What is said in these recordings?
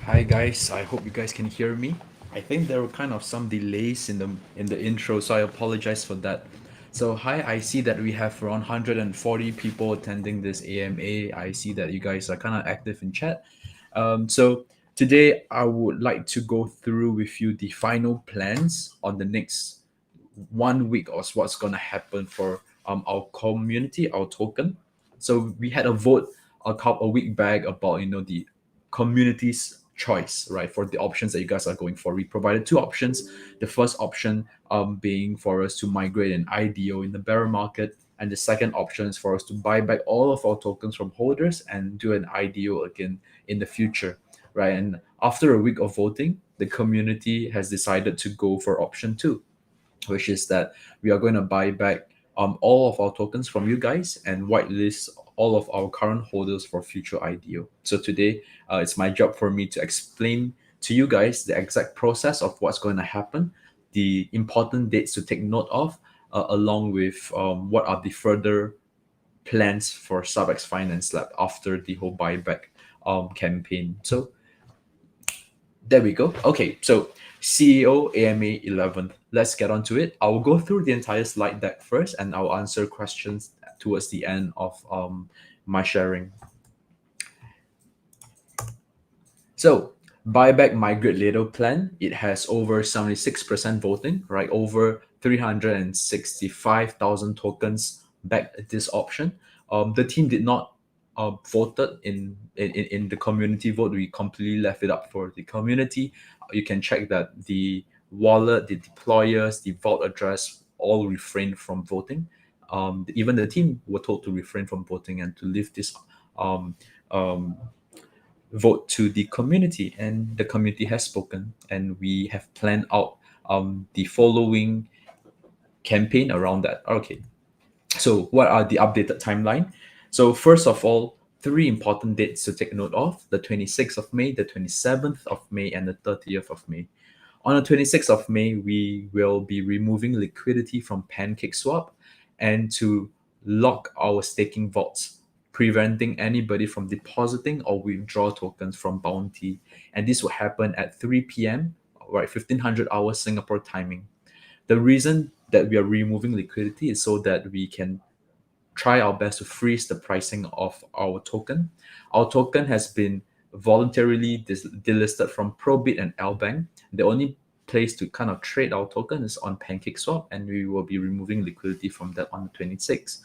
Hi guys, I hope you guys can hear me. I think there were kind of some delays in the intro, so I apologize for that. So hi, I see that we have around 140 people attending this AMA. I see that you guys are kind of active in chat. So today I would like to go through with you the final plans on the next 1 week or what's gonna happen for our community, our token. So we had a vote a week back about the community's choice, right, for the options that you guys are going for. We provided two options. The first option being for us to migrate an IDO in the bear market, and the second option is for us to buy back all of our tokens from holders and do an IDO again in the future, right? And after a week of voting, the community has decided to go for option two, which is that we are going to buy back all of our tokens from you guys and whitelist all of our current holders for future IDO. So today, it's my job for me to explain to you guys the exact process of what's going to happen, the important dates to take note of, along with what are the further plans for Subx Finance Lab after the whole buyback campaign. So there we go. Okay, so CEO AMA 11th. Let's get on to it. I'll go through the entire slide deck first and I'll answer questions towards the end of my sharing. So, buyback migrate later plan, it has over 76% voting, right? Over 365,000 tokens backed this option. The team did not voted in the community vote. We completely left it up for the community. You can check that the wallet, the deployers, the vault address all refrained from voting. Even the team were told to refrain from voting and to leave this um, um, vote to the community, and the community has spoken, and we have planned out the following campaign around that. Okay, so what are the updated timeline? So first of all, three important dates to take note of: the 26th of May, the 27th of May, and the 30th of May. On the 26th of May, we will be removing liquidity from PancakeSwap and to lock our staking vaults, preventing anybody from depositing or withdraw tokens from Bounty. And this will happen at 3 p.m., right, 1500 hours Singapore timing. The reason that we are removing liquidity is so that we can try our best to freeze the pricing of our token. Our token has been voluntarily delisted from Probit and Lbank. The only place to kind of trade our token is on PancakeSwap, and we will be removing liquidity from that on the 26th.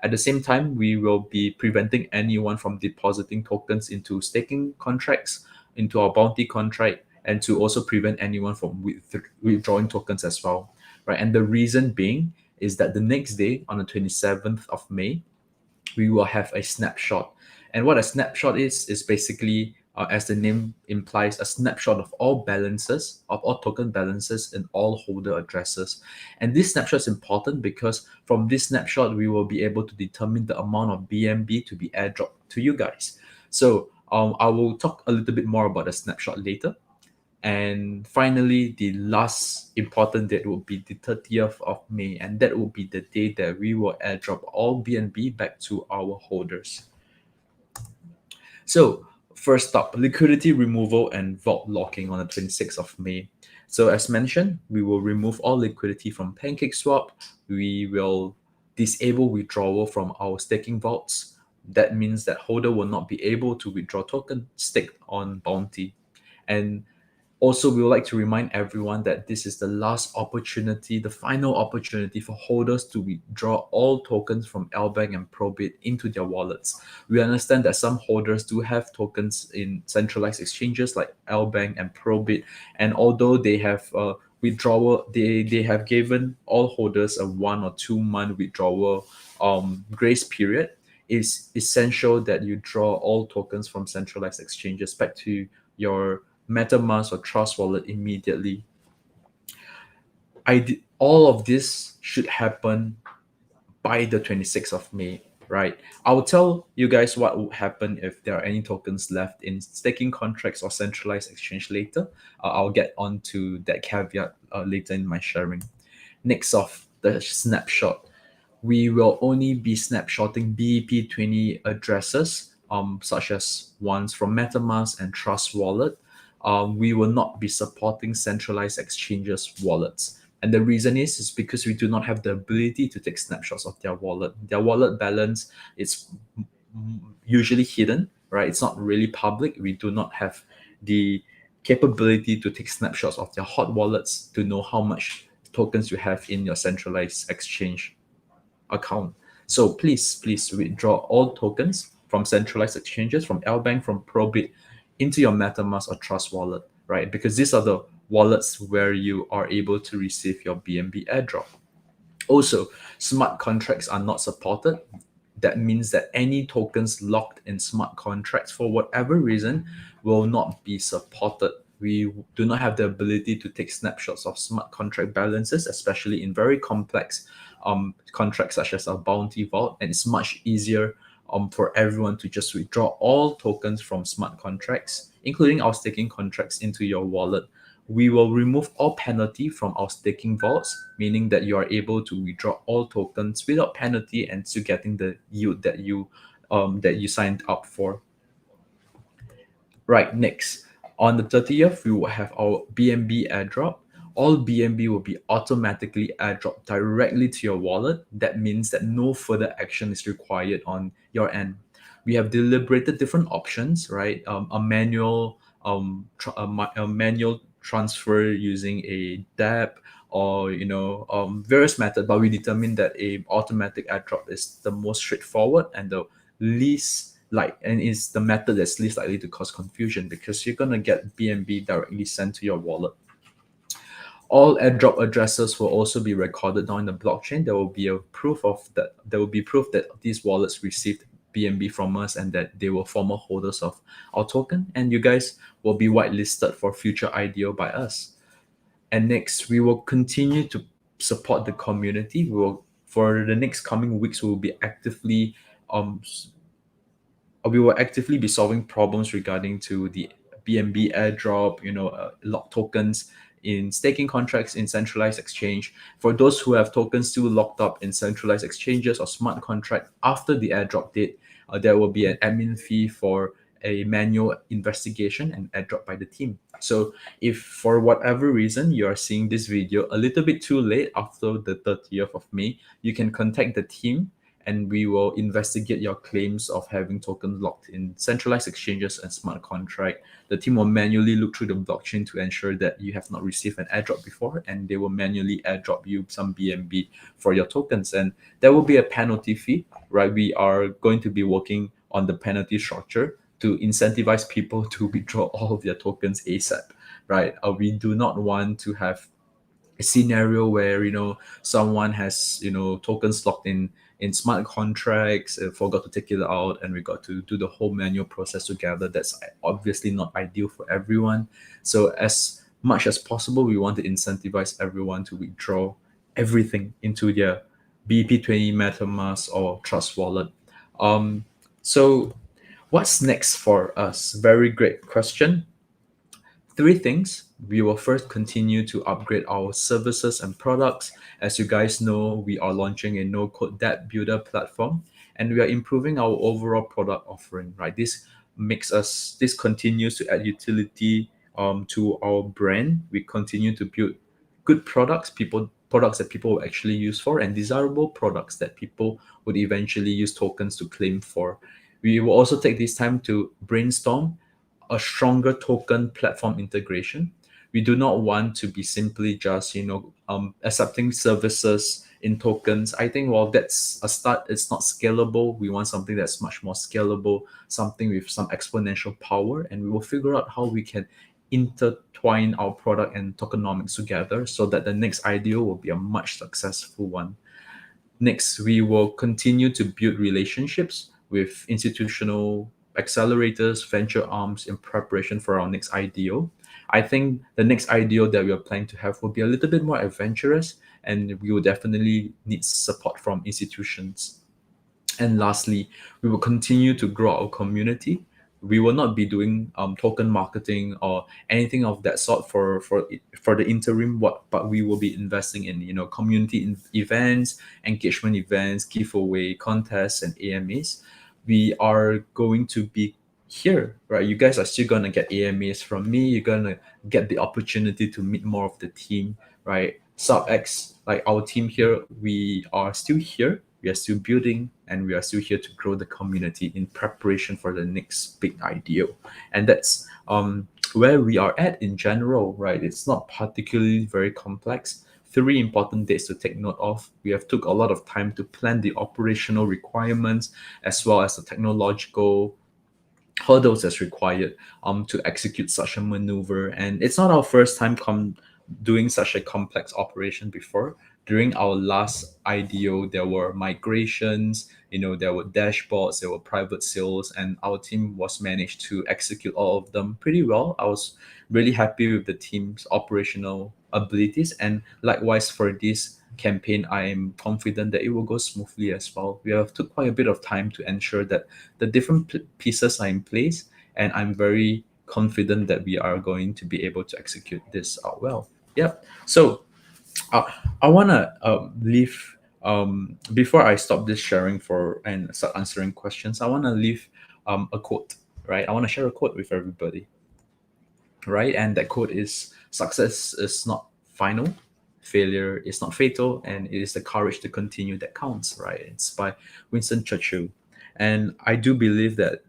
At the same time, we will be preventing anyone from depositing tokens into staking contracts, into our bounty contract, and to also prevent anyone from withdrawing tokens as well, right? And the reason being is that the next day, on the 27th of May, we will have a snapshot. And what a snapshot is basically, as the name implies, a snapshot of all balances, of all token balances in all holder addresses. And this snapshot is important because from this snapshot, we will be able to determine the amount of BNB to be airdropped to you guys. So I will talk a little bit more about the snapshot later. And finally, the last important date will be the 30th of May, and that will be the day that we will airdrop all BNB back to our holders. So, first up, liquidity removal and vault locking on the 26th of May. So, as mentioned, we will remove all liquidity from PancakeSwap. We will disable withdrawal from our staking vaults. That means that holder will not be able to withdraw token staked on Bounty. And also, we would like to remind everyone that this is the last opportunity, the final opportunity for holders to withdraw all tokens from Lbank and Probit into their wallets. We understand that some holders do have tokens in centralized exchanges like Lbank and Probit, and although they have withdrawal, they have given all holders a 1 or 2 month withdrawal grace period. It's essential that you draw all tokens from centralized exchanges back to your MetaMask or Trust wallet immediately. All of this should happen by the 26th of May, right? I will tell you guys what would happen if there are any tokens left in staking contracts or centralized exchange later. I'll get onto that caveat later in my sharing. Next off, the snapshot. We will only be snapshotting BEP20 addresses, such as ones from MetaMask and Trust Wallet. we will not be supporting centralized exchanges wallets. And the reason is because we do not have the ability to take snapshots of their wallet. Their wallet balance is usually hidden, right? It's not really public. We do not have the capability to take snapshots of their hot wallets to know how much tokens you have in your centralized exchange account. So please withdraw all tokens from centralized exchanges, from Lbank, from Probit, into your MetaMask or Trust wallet, right? Because these are the wallets where you are able to receive your BNB airdrop. Also, smart contracts are not supported. That means that any tokens locked in smart contracts for whatever reason will not be supported. We do not have the ability to take snapshots of smart contract balances, especially in very complex contracts such as a bounty vault. And it's much easier for everyone to just withdraw all tokens from smart contracts, including our staking contracts, into your wallet. We will remove all penalty from our staking vaults, meaning that you are able to withdraw all tokens without penalty and still getting the yield that you signed up for. Right, next. On the 30th, we will have our BNB airdrop. All BNB will be automatically airdropped directly to your wallet. That means that no further action is required on your end. We have deliberated different options, right? A manual transfer using a dApp, or various methods, but we determined that a automatic airdrop is the most straightforward and the least and is the method that's least likely to cause confusion, because you're gonna get BNB directly sent to your wallet. All airdrop addresses will also be recorded down in the blockchain. There will be a proof of that. There will be proof that these wallets received BNB from us and that they were former holders of our token. And you guys will be whitelisted for future IDO by us. And next, we will continue to support the community. For the next coming weeks, um, we will actively be solving problems regarding to the BNB airdrop, lock tokens in staking contracts in centralized exchange. For those who have tokens still locked up in centralized exchanges or smart contract after the airdrop date, there will be an admin fee for a manual investigation and airdrop by the team. So if for whatever reason you are seeing this video a little bit too late after the 30th of May, you can contact the team and we will investigate your claims of having tokens locked in centralized exchanges and smart contract. The team will manually look through the blockchain to ensure that you have not received an airdrop before, and they will manually airdrop you some BNB for your tokens. And there will be a penalty fee, right? We are going to be working on the penalty structure to incentivize people to withdraw all of their tokens ASAP, right? We do not want to have a scenario where someone has tokens locked in smart contracts, forgot to take it out, and we got to do the whole manual process together. That's obviously not ideal for everyone. So as much as possible, we want to incentivize everyone to withdraw everything into their BP20 MetaMask or Trust wallet. So what's next for us? Very great question. Three things. We will first continue to upgrade our services and products. As you guys know, we are launching a no-code dApp builder platform, and we are improving our overall product offering, right? This continues to add utility to our brand. We continue to build good products that people will actually use for, and desirable products that people would eventually use tokens to claim for. We will also take this time to brainstorm a stronger token platform integration. We do not want to be simply just accepting services in tokens. I think while that's a start, it's not scalable. We want something that's much more scalable, something with some exponential power, and we will figure out how we can intertwine our product and tokenomics together so that the next IDO will be a much successful one. Next, we will continue to build relationships with institutional accelerators, venture arms in preparation for our next IDO. I think the next IDO that we are planning to have will be a little bit more adventurous, and we will definitely need support from institutions. And lastly, we will continue to grow our community. We will not be doing token marketing or anything of that sort for the interim. But we will be investing in community events, engagement events, giveaway contests, and AMAs. We are going to be here, right? You guys are still gonna get AMAs from me. You're gonna get the opportunity to meet more of the team, right? Subx, like our team here, we are still here. We are still building, and we are still here to grow the community in preparation for the next big idea. And that's where we are at in general, right? It's not particularly very complex. Three important dates to take note of. We have took a lot of time to plan the operational requirements as well as the technological hurdles as required to execute such a maneuver. And it's not our first time doing such a complex operation before. During our last IDO, there were migrations, there were dashboards, there were private sales, and our team was managed to execute all of them pretty well. I was really happy with the team's operational abilities, and likewise for this campaign, I am confident that it will go smoothly as well. We have took quite a bit of time to ensure that the different pieces are in place, and I'm very confident that we are going to be able to execute this out well. Yep. So uh, I want to leave before I stop this sharing for and start answering questions. I want to leave a quote, right? I want to share a quote with everybody, right? And that quote is: "Success is not final, failure is not fatal, and it is the courage to continue that counts." Right? It's by Winston Churchill, and I do believe that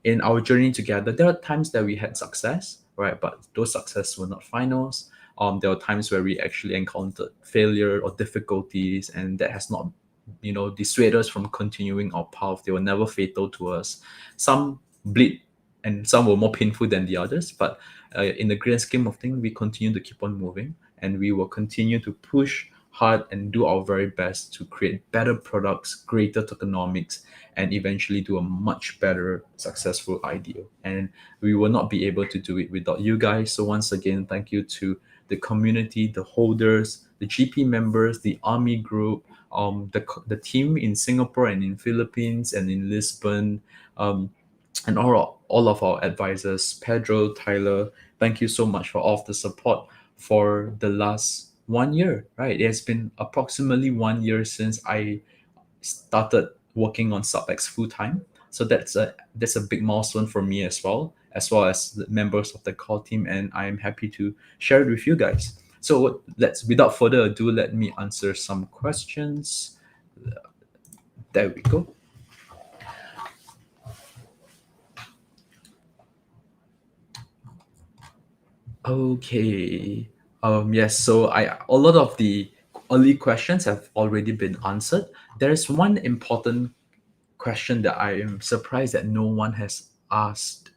in our journey together, there are times that we had success, right? But those success were not finals. There were times where we actually encountered failure or difficulties, and that has not dissuade us from continuing our path. They were never fatal to us. Some bleed and some were more painful than the others, but in the grand scheme of things, we continue to keep on moving, and we will continue to push hard and do our very best to create better products, greater tokenomics, and eventually do a much better successful IDO. And we will not be able to do it without you guys. So once again, thank you to the community, the holders, the GP members, the Army group, the team in Singapore and in Philippines and in Lisbon, and all of our advisors, Pedro, Tyler. Thank you so much for all of the support for the last 1 year. Right, it has been approximately 1 year since I started working on Subx full time. So that's a big milestone for me as well as the members of the core team, and I am happy to share it with you guys. So let's, without further ado, let me answer some questions. There we go. Okay. Yes, so a lot of the early questions have already been answered. There's one important question that I am surprised that no one has asked.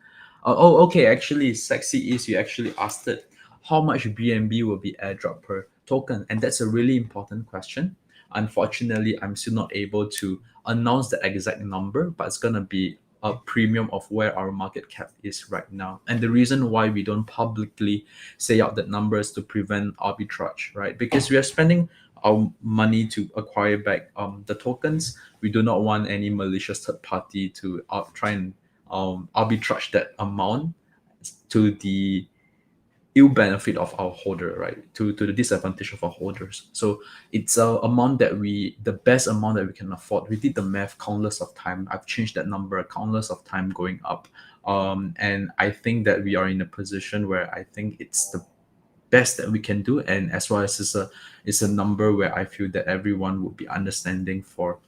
Okay. Actually, sexy is you actually asked it. How much BNB will be airdrop per token? And that's a really important question. Unfortunately, I'm still not able to announce the exact number, but it's gonna be a premium of where our market cap is right now. And the reason why we don't publicly say out that number is to prevent arbitrage, right? Because we are spending our money to acquire back the tokens. We do not want any malicious third party to try and arbitrage that amount to the ill benefit of our holder, right? To the disadvantage of our holders. So it's a amount that the best amount that we can afford. We did the math countless of time. I've changed that number countless of time going up. And I think that we are in a position where I think it's the best that we can do, and as well as it's a number where I feel that everyone would be understanding for.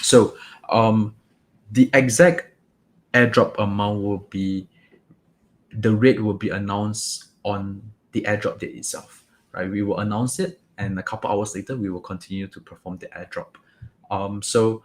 So the exact airdrop amount will be, the rate will be announced on the airdrop date itself, right? We will announce it, and a couple hours later we will continue to perform the airdrop. So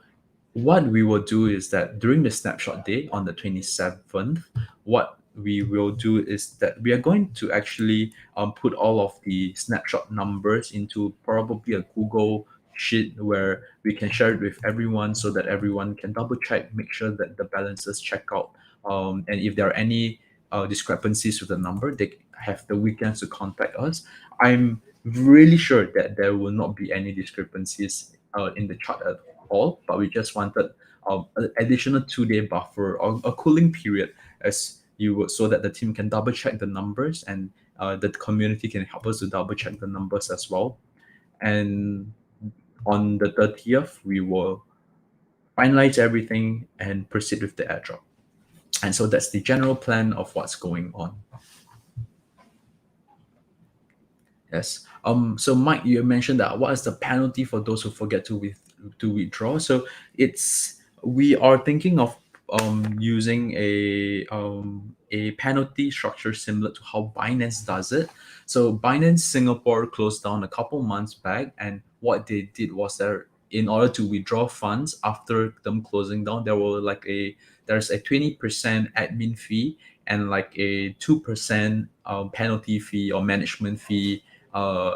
what we will do is that during the snapshot day on the 27th, what we will do is that we are going to actually put all of the snapshot numbers into probably a Google sheet where we can share it with everyone so that everyone can double check, make sure that the balances check out. And if there are any discrepancies with the number, they have the weekends to contact us. I'm really sure that there will not be any discrepancies in the chart at all, but we just wanted an additional 2 day buffer or a cooling period as you would, so that the team can double check the numbers, and the community can help us to double check the numbers as well. And on the 30th, we will finalize everything and proceed with the airdrop. And so that's the general plan of what's going on. Yes. So Mike, you mentioned that what is the penalty for those who forget to withdraw? So it's we are thinking of using a penalty structure similar to how Binance does it. So Binance Singapore closed down a couple months back, and what they did was that in order to withdraw funds after them closing down, there's a 20% admin fee and like a 2% penalty fee or management fee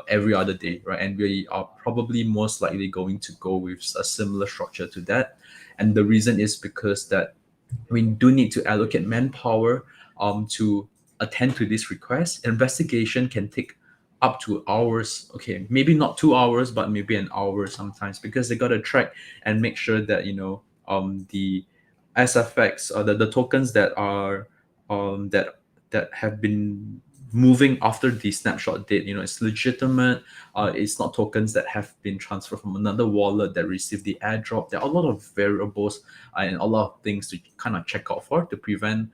every other day, right? And we are probably most likely going to go with a similar structure to that. And the reason is because that we do need to allocate manpower to attend to this request. Investigation can take up to hours. Okay, maybe not 2 hours, but maybe an hour sometimes because they got to track and make sure that the SFX or the tokens that are that have been moving after the snapshot date, it's legitimate. It's not tokens that have been transferred from another wallet that received the airdrop. There are a lot of variables and a lot of things to kind of check out for to prevent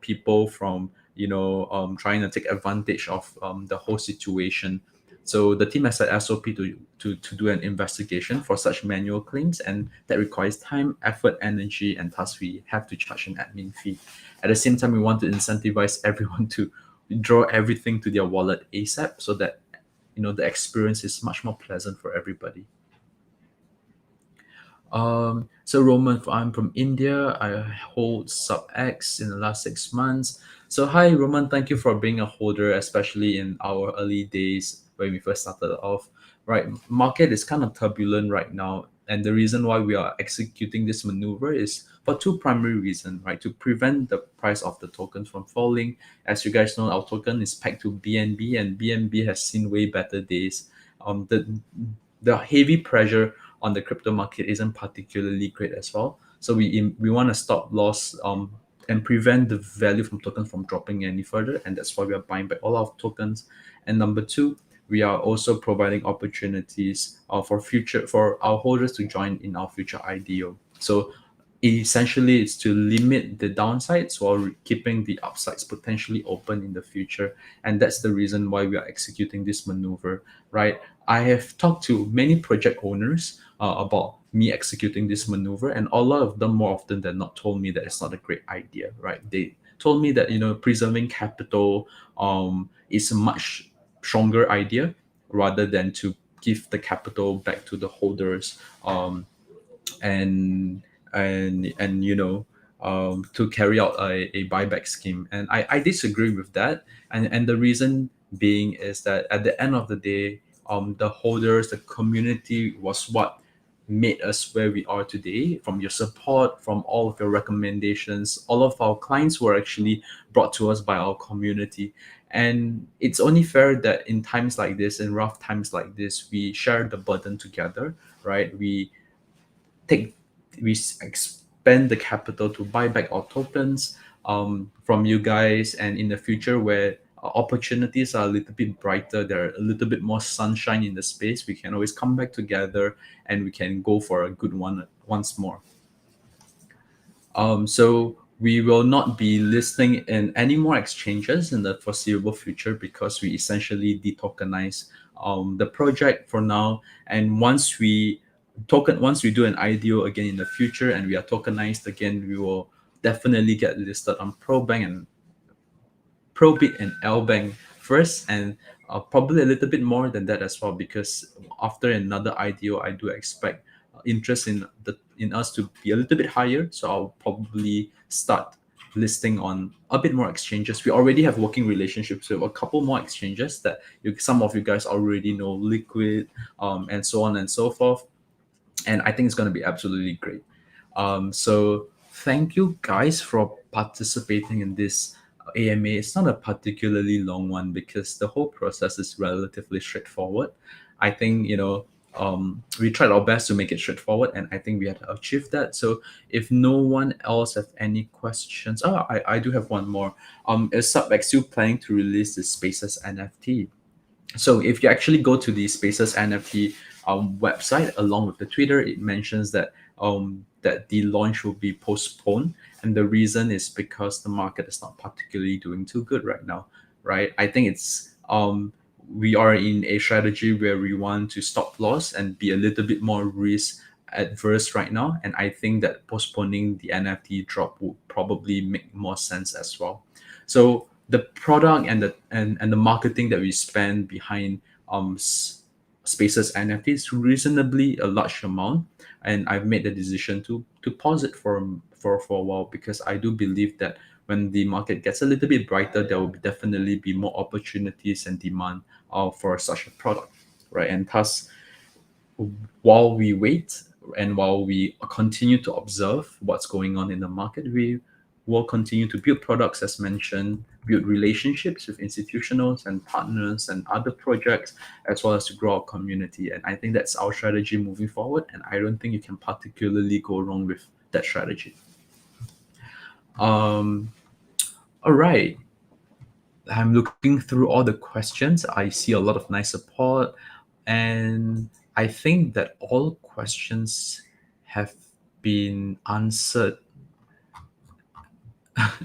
people from trying to take advantage of the whole situation. So the team has an SOP to do an investigation for such manual claims, and that requires time, effort, energy, and thus we have to charge an admin fee. At the same time, we want to incentivize everyone to draw everything to their wallet ASAP so that the experience is much more pleasant for everybody. So Roman, I'm from India. I hold Subx in the last 6 months. So hi Roman, thank you for being a holder, especially in our early days when we first started off. Right, market is kind of turbulent right now, and the reason why we are executing this maneuver is for two primary reasons. Right, to prevent the price of the token from falling. As you guys know, our token is pegged to BNB, and BNB has seen way better days. The heavy pressure on the crypto market isn't particularly great as well. So we want to stop loss and prevent the value from tokens from dropping any further, and that's why we are buying back all our tokens. And number two, we are also providing opportunities for our holders to join in our future IDO. So essentially, it's to limit the downsides while keeping the upsides potentially open in the future, and that's the reason why we are executing this maneuver, right? I have talked to many project owners about me executing this maneuver, and a lot of them, more often than not, told me that it's not a great idea, right? They told me that preserving capital is a much stronger idea rather than to give the capital back to the holders, and to carry out a buyback scheme. And I disagree with that, and the reason being is that at the end of the day, the holders, the community was what made us where we are today. From your support, from all of your recommendations, all of our clients were actually brought to us by our community. And it's only fair that in times like this, in rough times like this, we share the burden together, right? Take expand the capital to buy back our tokens from you guys, and in the future where opportunities are a little bit brighter, there are a little bit more sunshine in the space, we can always come back together and we can go for a good one once more. So we will not be listing in any more exchanges in the foreseeable future because we essentially detokenize the project for now. And once we do an IDO again in the future and we are tokenized again, we will definitely get listed on ProBank and Probit and LBank first, and probably a little bit more than that as well. Because after another IDO, I do expect interest in us to be a little bit higher. So I'll probably start listing on a bit more exchanges. We already have working relationships with a couple more exchanges that some of you guys already know, Liquid, and so on and so forth. And I think it's going to be absolutely great. So thank you guys for participating in this AMA. It's not a particularly long one because the whole process is relatively straightforward. I think we tried our best to make it straightforward, and I think we had achieved that. So if no one else have any questions, I do have one more. Is Subx still planning to release the Spaces NFT? So if you actually go to the Spaces NFT website along with the Twitter, it mentions that that the launch will be postponed, and the reason is because the market is not particularly doing too good right now, right? I think it's we are in a strategy where we want to stop loss and be a little bit more risk adverse right now, and I think that postponing the NFT drop would probably make more sense as well. So the product and the marketing that we spend behind Spaces NFT is reasonably a large amount, and I've made the decision to pause it for a while, because I do believe that when the market gets a little bit brighter, there will definitely be more opportunities and demand for such a product, right? And thus, while we wait and while we continue to observe what's going on in the market, we will continue to build products, as mentioned, build relationships with institutionals and partners and other projects, as well as to grow our community. And I think that's our strategy moving forward. And I don't think you can particularly go wrong with that strategy. All right. I'm looking through all the questions. I see a lot of nice support, and I think that all questions have been answered.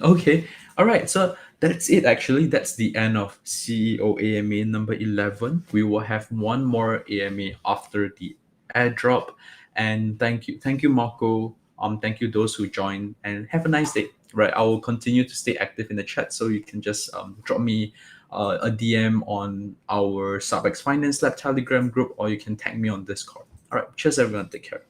Okay, all right. So that's it. Actually, that's the end of CEO AMA number 11. We will have one more AMA after the airdrop. And thank you, Marco. Thank you those who joined, and have a nice day. Right, I will continue to stay active in the chat, so you can just drop me a DM on our Subx Finance Lab Telegram group, or you can tag me on Discord. All right, cheers, everyone. Take care.